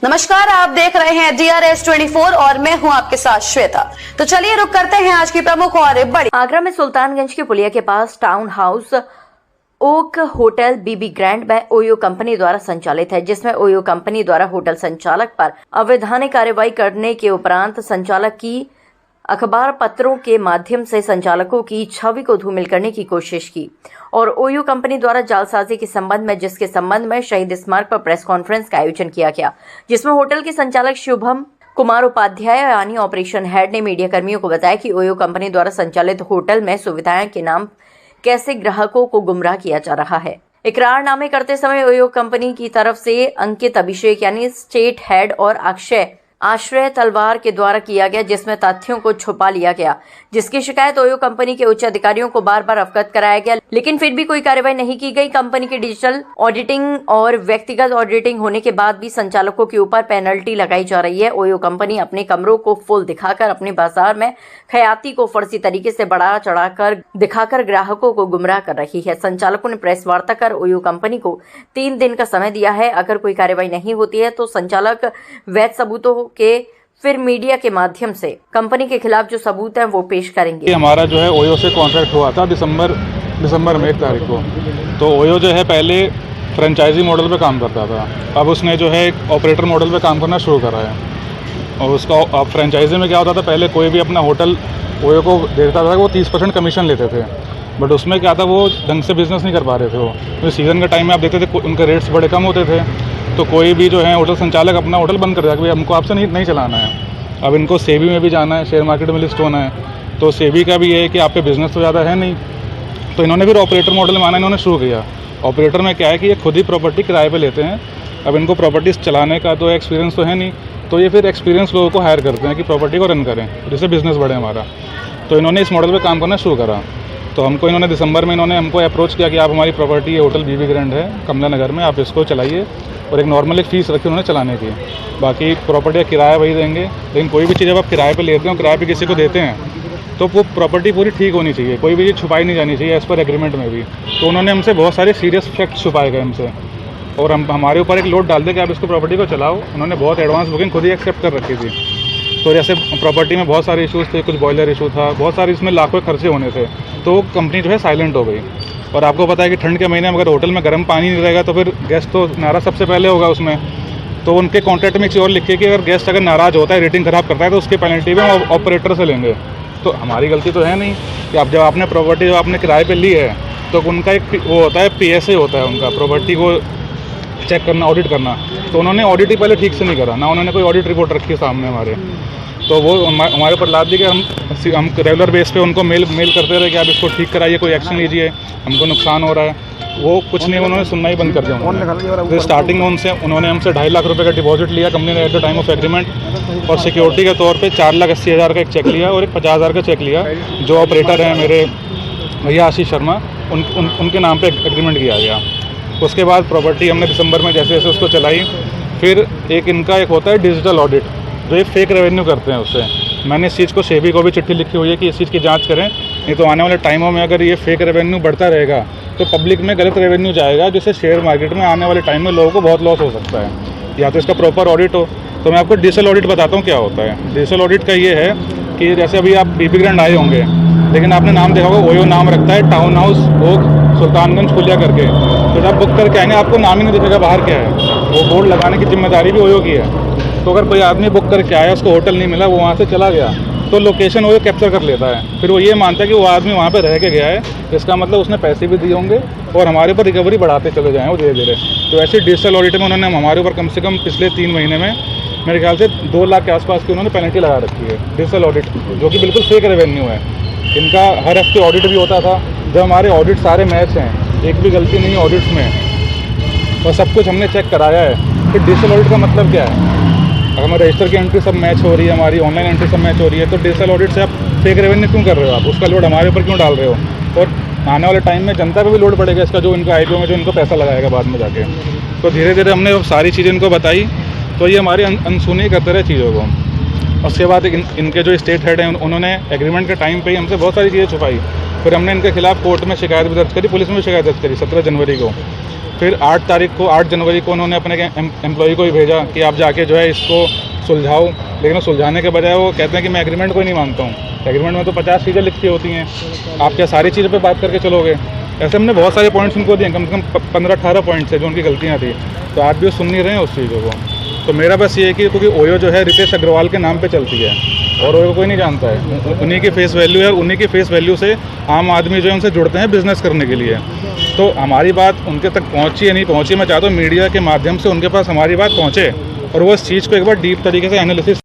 नमस्कार, आप देख रहे हैं DRS24 और मैं हूं आपके साथ श्वेता। तो चलिए रुक करते हैं आज की प्रमुख और बड़ी। आगरा में सुल्तानगंज के पुलिया के पास टाउन हाउस ओक होटल बीबी ग्रैंड में ओयो कंपनी द्वारा संचालित है, जिसमें ओयो कंपनी द्वारा होटल संचालक पर अवैधानिक कार्रवाई करने के उपरांत संचालक की अखबार पत्रों के माध्यम से संचालकों की छवि को धूमिल करने की कोशिश की और ओयो कंपनी द्वारा जालसाजी के संबंध में, जिसके संबंध में शहीद स्मारक पर प्रेस कॉन्फ्रेंस का आयोजन किया गया, जिसमें होटल के संचालक शुभम कुमार उपाध्याय यानी ऑपरेशन हेड ने मीडिया कर्मियों को बताया कि ओयो कंपनी द्वारा संचालित होटल में सुविधाएं के नाम कैसे ग्राहकों को गुमराह किया जा रहा है। इकरारनामे करते समय ओयो कंपनी की तरफ से अंकित अभिषेक यानी स्टेट हेड और अक्षय आश्रय तलवार के द्वारा किया गया, जिसमें तथ्यों को छुपा लिया गया, जिसकी शिकायत ओयो कंपनी के उच्च अधिकारियों को बार बार अवगत कराया गया, लेकिन फिर भी कोई कार्रवाई नहीं की गई। कंपनी की डिजिटल ऑडिटिंग और व्यक्तिगत ऑडिटिंग होने के बाद भी संचालकों के ऊपर पेनल्टी लगाई जा रही है। ओयो कंपनी अपने कमरों को फुल दिखाकर अपने बाजार में खयाती को फर्जी तरीके से बढ़ा चढ़ाकर दिखाकर ग्राहकों को गुमराह कर रही है। संचालकों ने प्रेस वार्ता कर ओयो कंपनी को 3 दिन का समय दिया है। अगर कोई कार्रवाई नहीं होती है तो संचालक वैध सबूतों के फिर मीडिया के माध्यम से कंपनी के खिलाफ जो सबूत हैं वो पेश करेंगे। हमारा जो है ओयो से कॉन्ट्रैक्ट हुआ था दिसंबर में 1 तारीख को। तो ओयो जो है पहले फ्रेंचाइजी मॉडल पे काम करता था, अब उसने जो है एक ऑपरेटर मॉडल पे काम करना शुरू करा है। और उसका अब फ्रेंचाइजी में क्या होता था, पहले कोई भी अपना होटल ओयो को देता था, वो 30% कमीशन लेते थे, बट उसमें क्या था, वो ढंग से बिजनेस नहीं कर पा रहे थे। वो तो सीज़न के टाइम में आप देखते थे उनके रेट्स बड़े कम होते थे, तो कोई भी जो है होटल संचालक अपना होटल बंद कर दिया कि भाई हमको आपसे नहीं चलाना है। अब इनको सेबी में भी जाना है, शेयर मार्केट में लिस्ट होना है, तो सेबी का भी ये है कि आप पे बिज़नेस तो ज़्यादा है नहीं, तो इन्होंने फिर ऑपरेटर मॉडल में आना इन्होंने शुरू किया। ऑपरेटर में क्या है कि ये खुद ही प्रॉपर्टी किराए पे लेते हैं। अब इनको प्रॉपर्टीज़ चलाने का तो एक्सपीरियंस तो है नहीं, तो ये फिर एक्सपीरियंस लोगों को हायर करते हैं कि प्रॉपर्टी को रन करें, जिससे बिज़नेस बढ़े हमारा। तो इन्होंने इस मॉडल पर काम करना शुरू करा। तो हमको इन्होंने दिसंबर में इन्होंने हमको अप्रोच किया कि आप हमारी प्रॉपर्टी ये होटल बीबी ग्रैंड है कमला नगर में, आप इसको चलाइए, और एक नॉर्मल एक फ़ीस रखी उन्होंने चलाने की। बाकी प्रॉपर्टी का किराया वही देंगे, लेकिन कोई भी चीज़ जब आप किराए पे लेते हो, किराए पे किसी को देते हैं, तो वो प्रॉपर्टी पूरी ठीक होनी चाहिए, कोई भी चीज़ छुपाई नहीं जानी चाहिए एज़ पर एग्रीमेंट में भी। तो उन्होंने हमसे बहुत सारे सीरियस फैक्ट छुपाए गए हमसे, और हमारे ऊपर एक लोड डाल दे कि आप इसको प्रॉपर्टी को चलाओ। उन्होंने बहुत एडवांस बुकिंग खुद ही एक्सेप्ट कर रखी थी। तो जैसे प्रॉपर्टी में बहुत सारे इश्यूज़ थे, कुछ बॉयलर इशू था, बहुत सारे इसमें लाखों खर्चे होने थे, तो कंपनी जो है साइलेंट हो गई। और आपको पता है कि ठंड के महीने में अगर होटल में गर्म पानी नहीं रहेगा तो फिर गेस्ट तो नाराज़ सबसे पहले होगा उसमें। तो उनके कॉन्ट्रैक्ट में एक चीज़ और लिखी है कि अगर गेस्ट अगर नाराज़ होता है, रेटिंग ख़राब करता है, तो उसकी पेनल्टी भी हम ऑपरेटर से लेंगे। तो हमारी गलती तो है नहीं कि अब जब आपने प्रॉपर्टी जो आपने किराए पे ली है, तो उनका एक वो होता है PSA होता है उनका, प्रॉपर्टी को चेक करना, ऑडिट करना। तो उन्होंने ऑडिट ही पहले ठीक से नहीं करा ना, उन्होंने कोई ऑडिट रिपोर्ट रखी है सामने हमारे। तो वो हमारे ऊपर लाद दी कि हम रेगुलर बेस पे उनको मेल करते रहे कि आप इसको ठीक कराइए, कोई एक्शन लीजिए, हमको नुकसान हो रहा है। वो कुछ नहीं, उन्होंने सुनना ही बंद कर दिया। तो स्टार्टिंग में उन्होंने हमसे 2.5 लाख रुपये का डिपॉजिट लिया कंपनी ने at the time of agreement, और सिक्योरिटी के तौर पे 4,80,000 का एक चेक लिया और एक 50,000 का चेक लिया। जो ऑपरेटर हैं मेरे भैया आशीष शर्मा, उनके नाम पर एग्रीमेंट किया गया। उसके बाद प्रॉपर्टी हमने दिसंबर में जैसे जैसे उसको चलाई, फिर एक इनका एक होता है डिजिटल ऑडिट, जो एक फेक रेवेन्यू करते हैं उससे। मैंने इस चीज़ को सेबी को भी चिट्ठी लिखी हुई है कि इस चीज़ की जांच करें, नहीं तो आने वाले टाइमों में अगर ये फेक रेवेन्यू बढ़ता रहेगा तो पब्लिक में गलत रेवेन्यू जाएगा, जिससे शेयर मार्केट में आने वाले टाइम में लोगों को बहुत लॉस हो सकता है। या तो इसका प्रॉपर ऑडिट हो। तो मैं आपको डिजिटल ऑडिट बताता हूँ क्या होता है। डिजिटल ऑडिट का ये है कि जैसे अभी आप बीबी ग्रैंड आए होंगे, लेकिन आपने नाम देखा होगा ओयो नाम रखता है टाउन हाउस ओक सुल्तानगंज पुलिया करके। तो जब बुक करके आएंगे आपको नाम ही नहीं दिखेगा बाहर क्या है, वो बोर्ड लगाने की जिम्मेदारी भी ओयो की है। तो अगर कोई आदमी बुक करके आया, उसको होटल नहीं मिला, वो वहाँ से चला गया, तो लोकेशन वो कैप्चर कर लेता है। फिर वो ये मानता है कि वो आदमी वहाँ पे रह के गया है, इसका मतलब उसने पैसे भी दिए होंगे और हमारे ऊपर रिकवरी बढ़ाते चले जाएँ वो धीरे धीरे। तो ऐसे डिजिटल ऑडिट में उन्होंने हमारे ऊपर कम से कम पिछले 3 महीने में मेरे ख्याल से 2 लाख के आसपास की उन्होंने पेनल्टी लगा रखी है डिजिटल ऑडिट, जो कि बिल्कुल फेक रेवेन्यू है। इनका हर हफ्ते ऑडिट भी होता था। जब हमारे ऑडिट सारे मैच हैं, एक भी गलती नहीं है ऑडिट्स में, और सब कुछ हमने चेक कराया है। फिर डिजिटल ऑडिट का मतलब क्या है? अगर हमारे रजिस्टर की एंट्री सब मैच हो रही है, हमारी ऑनलाइन एंट्री सब मैच हो रही है, तो डिजिटल ऑडिट से आप फेक रेवेन्यू क्यों कर रहे हो? आप उसका लोड हमारे ऊपर क्यों डाल रहे हो? और आने वाले टाइम में जनता पे भी लोड पड़ेगा इसका, जो इनको IPO में जो इनको पैसा लगाएगा बाद में जाके। तो धीरे धीरे हमने सारी चीज़ें इनको बताई, तो ये हमारी अनसुनी करते रहे चीज़ों को। उसके बाद इनके जो स्टेट हेड हैं उन्होंने एग्रीमेंट के टाइम पे ही हमसे बहुत सारी चीज़ें छुपाई फिर हमने इनके खिलाफ कोर्ट में शिकायत भी दर्ज करी, पुलिस में भी शिकायत दर्ज करी 17 जनवरी को। फिर 8 जनवरी को उन्होंने अपने एम्प्लॉय को ही भेजा कि आप जाके जो है इसको सुलझाओ, लेकिन वो सुलझाने के बजाय वो कहते हैं कि मैं एग्रीमेंट को ही नहीं मानता हूँ। एग्रीमेंट में तो 50 चीज़ें लिखी होती हैं, आप क्या सारी चीज़ों पे बात करके चलोगे? ऐसे हमने बहुत सारे पॉइंट्स उनको दिए, कम से कम 15-18 पॉइंट्स है जो उनकी गलतियाँ थी, तो आज भी वो सुन नहीं रहे हैं उस चीज़ों को। तो मेरा बस ये है कि क्योंकि ओयो जो है रितेश अग्रवाल के नाम पे चलती है और ओयो को कोई नहीं जानता है, उन्हीं की फेस वैल्यू है और उन्हीं की फेस वैल्यू से आम आदमी जो है उनसे जुड़ते हैं बिज़नेस करने के लिए। तो हमारी बात उनके तक पहुँची या नहीं पहुँची, मैं चाहता हूँ मीडिया के माध्यम से उनके पास हमारी बात पहुँचे और वो इस चीज़ को एक बार डीप तरीके से एनालिसिस